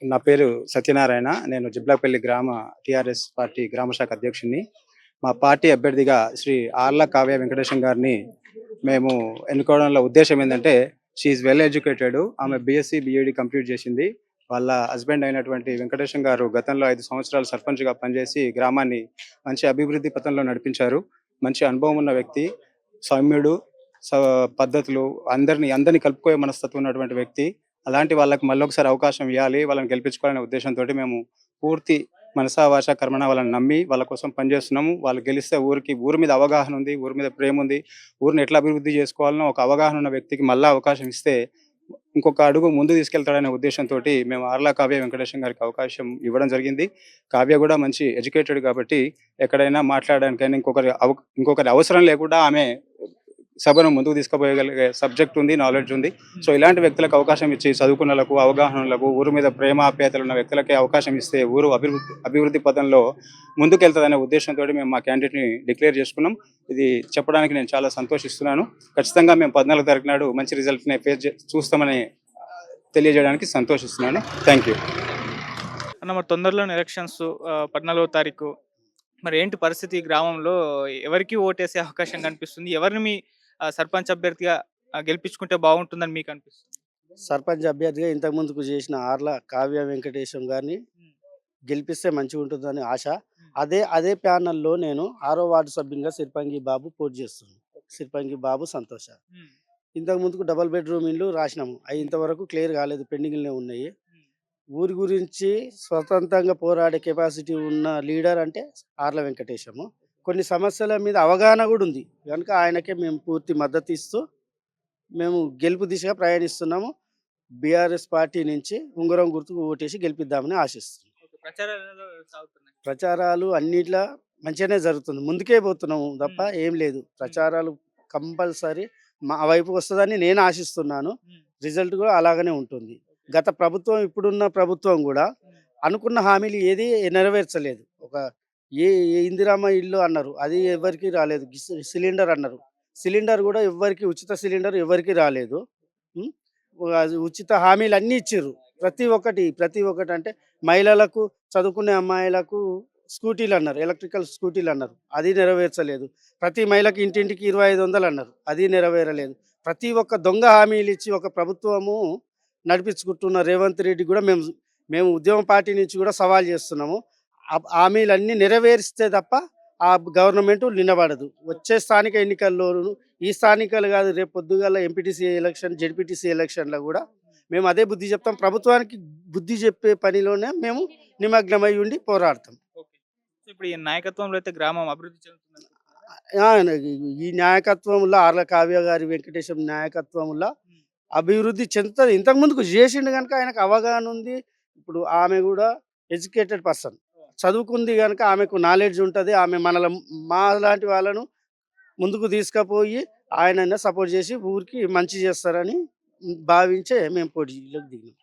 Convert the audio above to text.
నా పేరు సత్యనారాయణ. నేను జిబ్లపల్లి గ్రామ టీఆర్ఎస్ పార్టీ గ్రామ శాఖ అధ్యక్షుడిని. మా పార్టీ అభ్యర్థిగా శ్రీ ఆర్ల కావ్య వెంకటేశం గారిని మేము ఎన్నుకోవడంలో ఉద్దేశ్యం ఏందంటే, షీ ఈజ్ వెల్ ఎడ్యుకేటెడ్. ఆమె బీఎస్సీ, బీఈడీ కంప్లీట్ చేసింది. వాళ్ళ హస్బెండ్ అయినటువంటి వెంకటేశం గారు గతంలో 5 సంవత్సరాలు సర్పంచ్‌గా పనిచేసి గ్రామాన్ని మంచి అభివృద్ధి పథంలో నడిపించారు. మంచి అనుభవం ఉన్న వ్యక్తి, సౌమ్యుడు, స పద్ధతులు, అందరిని కలుపుకోయే మనస్తత్వం ఉన్నటువంటి వ్యక్తి. అలాంటి వాళ్ళకి మళ్ళొకసారి అవకాశం ఇయ్యాలి, వాళ్ళని గెలిపించుకోవాలనే ఉద్దేశంతోటి మేము పూర్తి మనసా, వాచా, కర్మణ వాళ్ళని నమ్మి వాళ్ళ కోసం పనిచేస్తున్నాము. వాళ్ళు గెలిస్తే ఊరి మీద అవగాహన ఉంది, ఊరి మీద ప్రేముంది. ఊరిని ఎట్లా అభివృద్ధి చేసుకోవాలనో ఒక అవగాహన ఉన్న వ్యక్తికి మళ్ళా అవకాశం ఇస్తే ఇంకొక అడుగు ముందు తీసుకెళ్తాడనే ఉద్దేశంతోటి మేము ఆర్ల కావ్య వెంకటేశం గారికి అవకాశం ఇవ్వడం జరిగింది. కావ్య గూడా మంచి ఎడ్యుకేటెడ్ కాబట్టి ఎక్కడైనా మాట్లాడడానికైనా ఇంకొకరి అవసరం లేకుండా ఆమె సభను ముందుకు తీసుకుపోయగలిగే సబ్జెక్ట్ ఉంది, నాలెడ్జ్ ఉంది. సో ఇలాంటి వ్యక్తులకు అవకాశం ఇచ్చి చదువుకున్నోళ్ళకు, అవగాహనలకు, ఊరు మీద ప్రేమ ఆప్యాయతలు ఉన్న వ్యక్తులకే అవకాశం ఇస్తే ఊరు అభివృద్ధి పథంలో ముందుకెళ్తదనే ఉద్దేశంతోటి మేము మా క్యాండిడేట్‌ని డిక్లేర్ చేసుకున్నాం. ఇది చెప్పడానికి నేను చాలా సంతోషిస్తున్నాను. ఖచ్చితంగా మేము 14 తారీఖు నాడు మంచి రిజల్ట్‌ని చూస్తామని తెలియజేయడానికి సంతోషిస్తున్నాను. Thank you. అన్న మరి తొందరలోనే ఎలక్షన్స్ 14వ తారీఖు. మరి ఏంటి పరిస్థితి ఈ గ్రామంలో? ఎవరికి ఓటేసే అవకాశం కనిపిస్తుంది? ఎవరిని మీ సర్పంచ్ అభ్యర్థిగా గెలిపించుకుంటే బాగుంటుందని మీకు అనిపిస్తుంది? సర్పంచ్ అభ్యర్థిగా ఇంతకు ముందుకు చేసిన ఆర్ల కావ్య వెంకటేశం గారిని హ్మ్. గెలిపిస్తే మంచిగుంటుందని ఆశ. హ్మ్. అదే ప్యానెల్‌లో నేను 6వ వార్డు సభ్యునిగా సిర్పంగి బాబు పోటీ చేస్తున్నాను. సిర్పంగి బాబు, సంతోష. హ్మ్. ఇంతకు ముందుకు డబుల్ బెడ్‌రూమ్ ఇల్లు రాసినాము. అయి ఇంతవరకు క్లియర్ కాలేదు. పెండింగ్‌లోనే ఉన్నాయి. హ్మ్. ఊరి గురించి స్వతంత్రంగా పోరాడే కెపాసిటీ ఉన్న లీడర్ అంటే ఆర్ల వెంకటేశము. కొన్ని సమస్యల మీద అవగాహన కూడా ఉంది. గనుక ఆయనకే మేము పూర్తి మద్దతు ఇస్తూ మేము గెలుపు దిశగా ప్రయాణిస్తున్నాము. బీఆర్ఎస్ పార్టీ నుంచి ఉంగరం గుర్తుకు ఓటేసి గెలిపిద్దామని ఆశిస్తున్నాం. ఓకే. ప్రచారాలు ఎలా సాగుతున్నాయి? ప్రచారాలు అన్నిట్లా మంచిగానే జరుగుతుంది. ముందుకే పోతున్నాము తప్ప హ్మ్. ఏం లేదు. హ్మ్. ప్రచారాలు కంపల్సరీ మా వైపు వస్తదని నేను ఆశిస్తున్నాను. హ్మ్. రిజల్ట్ కూడా అలాగనే ఉంటుంది. గత ప్రభుత్వం, ఇప్పుడున్న ప్రభుత్వం గూడా హ్మ్. అనుకున్న హామీలు ఏది నెరవేర్చలేదు. ఏ ఏ ఇందిరమ్మ ఇల్లు అన్నారు. అది ఎవ్వరికీ రాలేదు. సిలిండర్ అన్నారు. సిలిండర్ గూడా ఎవ్వరికీ ఉచిత సిలిండర్ ఎవరికీ రాలేదు. హ్మ్. అది ఉచిత హామీలన్నీ ఇచ్చిర్రు. ప్రతి ఒక్కటి అంటే మహిళలకు, చదువుకునే అమ్మాయిలకు స్కూటీలన్నారు. ఎలక్ట్రికల్ స్కూటీలన్నారు. అది నెరవేర్చలేదు. ప్రతి మహిళకి ఇంటింటికి 2500 అన్నారు. అది నెరవేరలేదు. ప్రతి ఒక్క దొంగ హామీలిచ్చి ఒక ప్రభుత్వము నడిపించుకుంటున్న రేవంత్ రెడ్డి గూడా మేము ఉద్యమ పార్టీ నుంచి గూడా సవాల్ చేస్తున్నాము. హామీలన్నీ నెరవేరిస్తే తప్ప ఆ గవర్నమెంటు నిలబడదు. వచ్చే స్థానిక ఎన్నికల్లోను, ఈ స్థానికలు గాదు, రేపు పొద్దుగాల ఎంపీటీసీ ఎలక్షన్, జెడ్పీటీసీ ఎలక్షన్‌లో గూడా మేము అదే బుద్ధి చెప్తాం. ప్రభుత్వానికి బుద్ధి చెప్పే పనిలోనే మేము నిమగ్నమై ఉండి పోరాడతాం. ఓకే. సో ఇప్పుడు ఈ నాయకత్వంలో అయితే గ్రామం అభివృద్ధి చెందుతుందనుకుంటున్నారా? ఆ! ఈ నాయకత్వంలో ఆర్ల కావ్య గారి, వెంకటేశం నాయకత్వంలో హ్మ్. అభివృద్ధి చెందుతది. ఇంతకు ముందుకు జేసిండు గనుక ఆయనకు అవగాహన ఉంది. ఇప్పుడు ఆమె గూడా ఎడ్యుకేటెడ్ పర్సన్. చదువుకుంది గనుక ఆమెకు నాలెడ్జ్ ఉంటది. ఆమె మాలాంటి వాళ్ళను ముందుకు తీసుకపోయి ఆయననే సపోర్ట్ జేసి ఊరికి మంచి జేస్తారని భావించే మేము పోటీలోకి దిగినాం.